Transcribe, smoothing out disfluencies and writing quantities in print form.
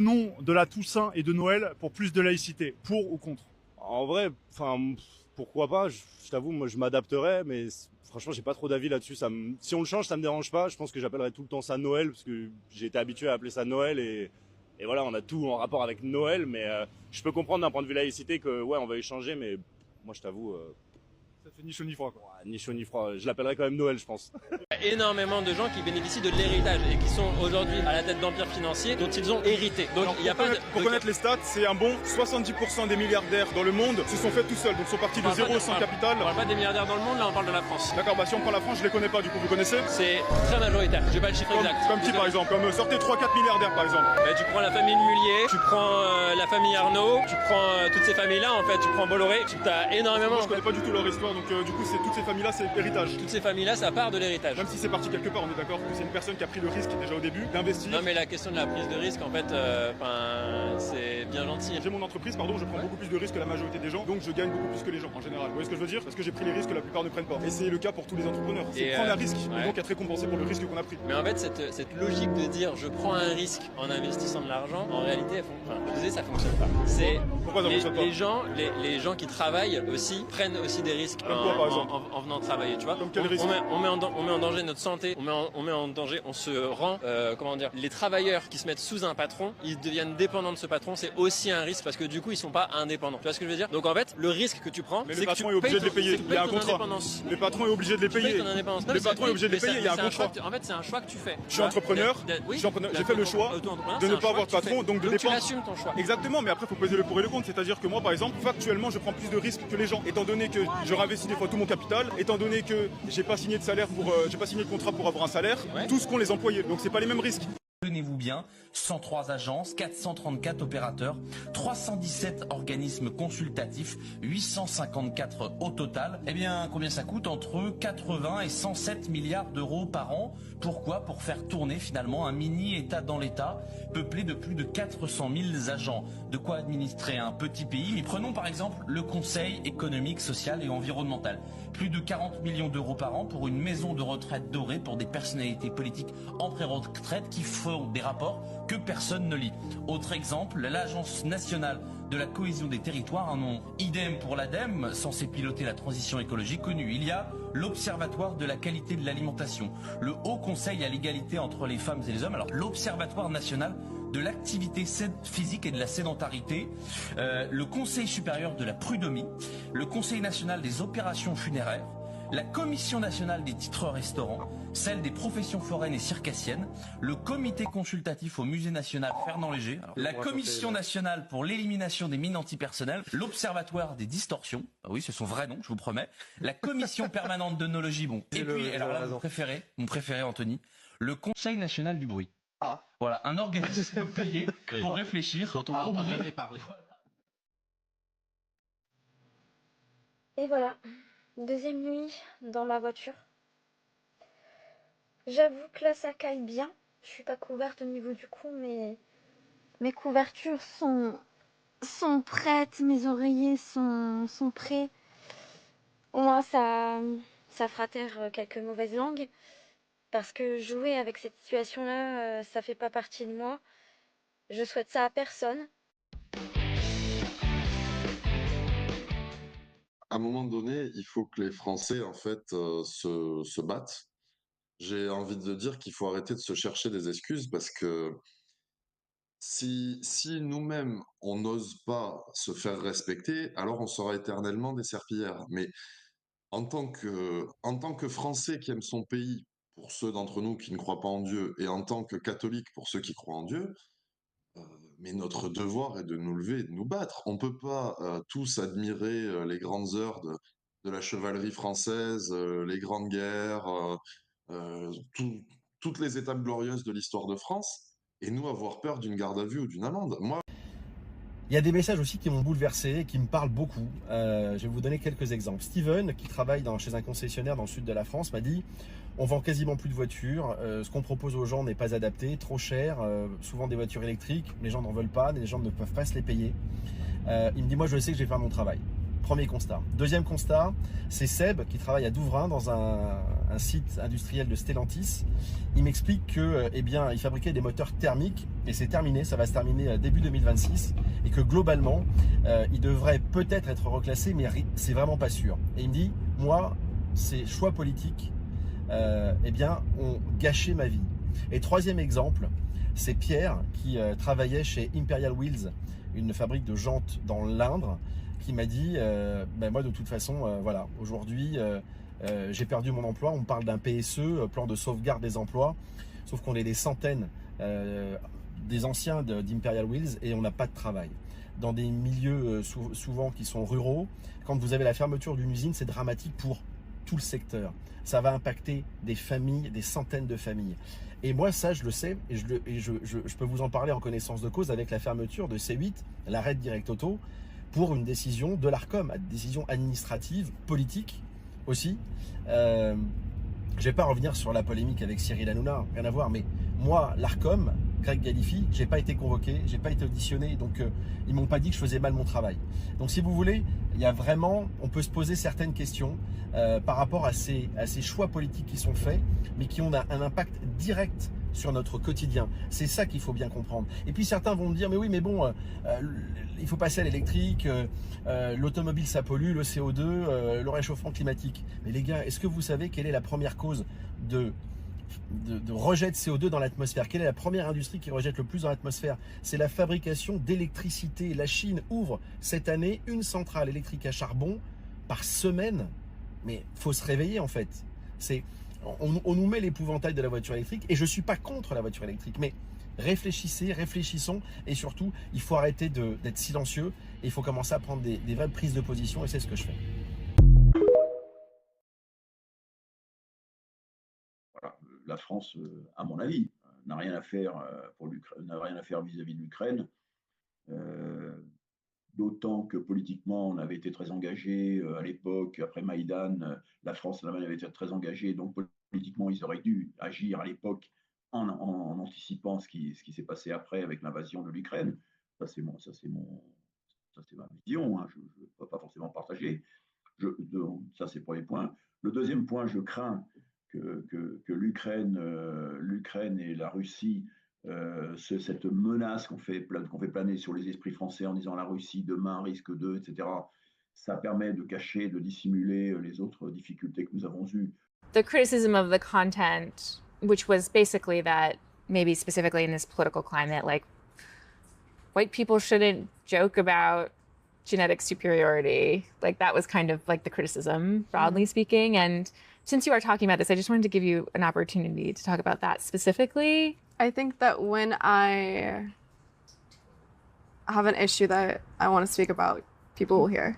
Non de la Toussaint et de Noël pour plus de laïcité, pour ou contre? En vrai, enfin, pourquoi pas, je t'avoue, moi je m'adapterais, mais franchement j'ai pas trop d'avis là-dessus. Si on le change, ça me dérange pas. Je pense que j'appellerais tout le temps ça Noël, parce que j'ai été habitué à appeler ça Noël, et voilà, on a tout en rapport avec Noël, mais je peux comprendre d'un point de vue laïcité que ouais, on va y changer, mais moi je t'avoue, Ça fait ni chaud ni froid, quoi. ni chaud ni froid, je l'appellerais quand même Noël, je pense. Il y a énormément de gens qui bénéficient de l'héritage et qui sont aujourd'hui à la tête d'empires financiers dont ils ont hérité. Donc Alors, il y a pas de... pour connaître les stats, c'est un bon 70% des milliardaires dans le monde se sont faits tout seuls, donc sont partis de zéro sans capital. On parle pas des milliardaires dans le monde, là on parle de la France. D'accord, bah si on prend la France, je les connais pas du coup, vous connaissez? C'est très majoritaire, j'ai pas le chiffre exact. Comme qui par exemple? Comme sortez 3-4 milliardaires par exemple. Bah, tu prends la famille Mullier, tu prends la famille Arnaud, tu prends toutes ces familles-là en fait, tu prends Bolloré, tu as énormément. Moi je connais pas du tout leur histoire, donc du coup toutes ces familles-là c'est héritage. Toutes ces familles-là, ça part de l'héritage. Même si c'est parti quelque part, on est d'accord que c'est une personne qui a pris le risque déjà au début d'investir. Non mais la question de la prise de risque en fait, c'est bien gentil. J'ai mon entreprise, pardon, je prends beaucoup plus de risques que la majorité des gens, donc je gagne beaucoup plus que les gens en général. Vous voyez ce que je veux dire? Parce que j'ai pris les risques que la plupart ne prennent pas. Et c'est le cas pour tous les entrepreneurs. C'est prendre un risque, et donc être récompensé pour le risque qu'on a pris. Mais en fait, cette logique de dire je prends un risque en investissant de l'argent, en réalité, ça fonctionne pas. Pourquoi ça fonctionne pas? Les gens qui travaillent aussi prennent aussi des risques en venant travailler, tu vois. Comme quel risque? On met en danger notre santé, on met en danger, on se rend, les travailleurs qui se mettent sous un patron, ils deviennent dépendants de ce patron, c'est aussi un risque parce que du coup ils sont pas indépendants. Tu vois ce que je veux dire? Donc en fait, le risque que tu prends, mais le patron est obligé de les payer, il y a un contrat. Le patron est obligé de les payer. Le patron est obligé de les payer, il y a un contrat. En fait, c'est un choix que tu fais. Je suis entrepreneur, j'ai fait le choix de ne pas avoir de patron, donc de dépendre. Tu assumes ton choix. Exactement, mais après il faut peser le pour et le contre, c'est-à-dire que moi par exemple, factuellement, je prends plus de risques que les gens, étant donné que je réinvestis des fois tout mon capital, étant donné que j'ai pas signé de contrat pour avoir un salaire, tout ce qu'ont les employés, donc c'est pas les mêmes risques. Tenez-vous bien, 103 agences, 434 opérateurs, 317 organismes consultatifs, 854 au total. Eh bien, combien ça coûte? Entre 80 et 107 milliards d'euros par an. Pourquoi? Pour faire tourner finalement un mini-État dans l'État, peuplé de plus de 400 000 agents. De quoi administrer un petit pays. Mais prenons par exemple le Conseil économique, social et environnemental. Plus de 40 millions d'euros par an pour une maison de retraite dorée pour des personnalités politiques en pré-retraite qui font des rapports que personne ne lit. Autre exemple, l'Agence nationale de la cohésion des territoires, un nom idem pour l'ADEME, censé piloter la transition écologique connue. Il y a l'Observatoire de la qualité de l'alimentation, le Haut Conseil à l'égalité entre les femmes et les hommes, alors l'Observatoire national de l'activité physique et de la sédentarité, le Conseil supérieur de la prud'homie, le Conseil national des opérations funéraires, la Commission nationale des titres restaurants, celle des professions foraines et circassiennes, le Comité consultatif au Musée national Fernand Léger, la Commission nationale pour l'élimination des mines antipersonnelles, l'Observatoire des distorsions, oui c'est son vrai nom je vous promets, la Commission permanente d'œnologie, bon, et puis alors là mon préféré Anthony, le Conseil national du bruit. Ah. Voilà, un organisme payé pour réfléchir. Parler. Et voilà, deuxième nuit dans ma voiture. J'avoue que là ça caille bien. Je suis pas couverte au niveau du cou, mais mes couvertures sont prêtes, mes oreillers sont prêts. Au moins ça fera taire quelques mauvaises langues. Parce que jouer avec cette situation-là, ça fait pas partie de moi. Je souhaite ça à personne. À un moment donné, il faut que les Français, en fait, se battent. J'ai envie de dire qu'il faut arrêter de se chercher des excuses parce que si nous-mêmes, on n'ose pas se faire respecter, alors on sera éternellement des serpillères. Mais en tant que Français qui aime son pays, pour ceux d'entre nous qui ne croient pas en Dieu, et en tant que catholique pour ceux qui croient en Dieu, mais notre devoir est de nous lever et de nous battre. On ne peut pas tous admirer les grandes heures de la chevalerie française, les grandes guerres, toutes les étapes glorieuses de l'histoire de France, et nous avoir peur d'une garde à vue ou d'une amende. Moi, il y a des messages aussi qui m'ont bouleversé et qui me parlent beaucoup. Je vais vous donner quelques exemples. Steven, qui travaille chez un concessionnaire dans le sud de la France, m'a dit « On vend quasiment plus de voitures, ce qu'on propose aux gens n'est pas adapté, trop cher, souvent des voitures électriques, les gens n'en veulent pas, les gens ne peuvent pas se les payer. » Il me dit « Moi je sais que je vais faire mon travail. » Premier constat. Deuxième constat, c'est Seb qui travaille à Douvrin dans un site industriel de Stellantis. Il m'explique que, eh bien, il fabriquait des moteurs thermiques et c'est terminé, ça va se terminer début 2026 et que globalement, il devrait peut-être être reclassé, mais c'est vraiment pas sûr. Et il me dit, moi, ces choix politiques, eh bien, ont gâché ma vie. Et troisième exemple, c'est Pierre qui travaillait chez Imperial Wheels, une fabrique de jantes dans l'Indre, qui m'a dit ben moi de toute façon voilà, aujourd'hui j'ai perdu mon emploi, on me parle d'un PSE, plan de sauvegarde des emplois, sauf qu'on est des centaines des anciens d'Imperial Wheels et on n'a pas de travail. Dans des milieux souvent qui sont ruraux, quand vous avez la fermeture d'une usine, c'est dramatique pour tout le secteur. Ça va impacter des familles, des centaines de familles. Et moi, ça, je le sais, et je peux vous en parler en connaissance de cause avec la fermeture de C8, l'arrêt de Direct Auto, pour une décision de l'Arcom, une décision administrative, politique aussi. Je ne vais pas revenir sur la polémique avec Cyril Hanouna, rien à voir, mais moi, l'Arcom, Greg Galifi, j'ai pas été convoqué, j'ai pas été auditionné, donc ils m'ont pas dit que je faisais mal mon travail. Donc si vous voulez, il y a vraiment, on peut se poser certaines questions par rapport à ces choix politiques qui sont faits, mais qui ont un impact direct sur notre quotidien. C'est ça qu'il faut bien comprendre. Et puis certains vont me dire, mais oui, mais bon, il faut passer à l'électrique, l'automobile ça pollue, le CO2, le réchauffement climatique. Mais les gars, est-ce que vous savez quelle est la première cause de rejet de CO2 dans l'atmosphère? Quelle est la première industrie qui rejette le plus dans l'atmosphère? C'est la fabrication d'électricité. La Chine ouvre cette année une centrale électrique à charbon par semaine. Mais faut se réveiller en fait. On nous met l'épouvantail de la voiture électrique et je ne suis pas contre la voiture électrique, mais réfléchissons et surtout, il faut arrêter d'être silencieux et il faut commencer à prendre des vraies prises de position et c'est ce que je fais. Voilà. La France, à mon avis, n'a rien à faire vis-à-vis de l'Ukraine. D'autant que politiquement, on avait été très engagé à l'époque, après Maïdan, la France avait été très engagée, donc politiquement, ils auraient dû agir à l'époque en anticipant ce qui s'est passé après avec l'invasion de l'Ukraine. Ça, c'est ma vision, hein, je ne peux pas forcément partager. Ça, c'est le premier point. Le deuxième point, je crains que l'Ukraine et la Russie, cette menace qu'on fait planer sur les esprits français en disant la Russie demain risque de, etc., ça permet de cacher, de dissimuler les autres difficultés que nous avons eues. The criticism of the content, which was basically that, maybe specifically in this political climate, like white people shouldn't joke about genetic superiority. Like that was kind of like the criticism, broadly speaking. And since you are talking about this, I just wanted to give you an opportunity to talk about that specifically. I think that when I have an issue that I want to speak about, people will hear.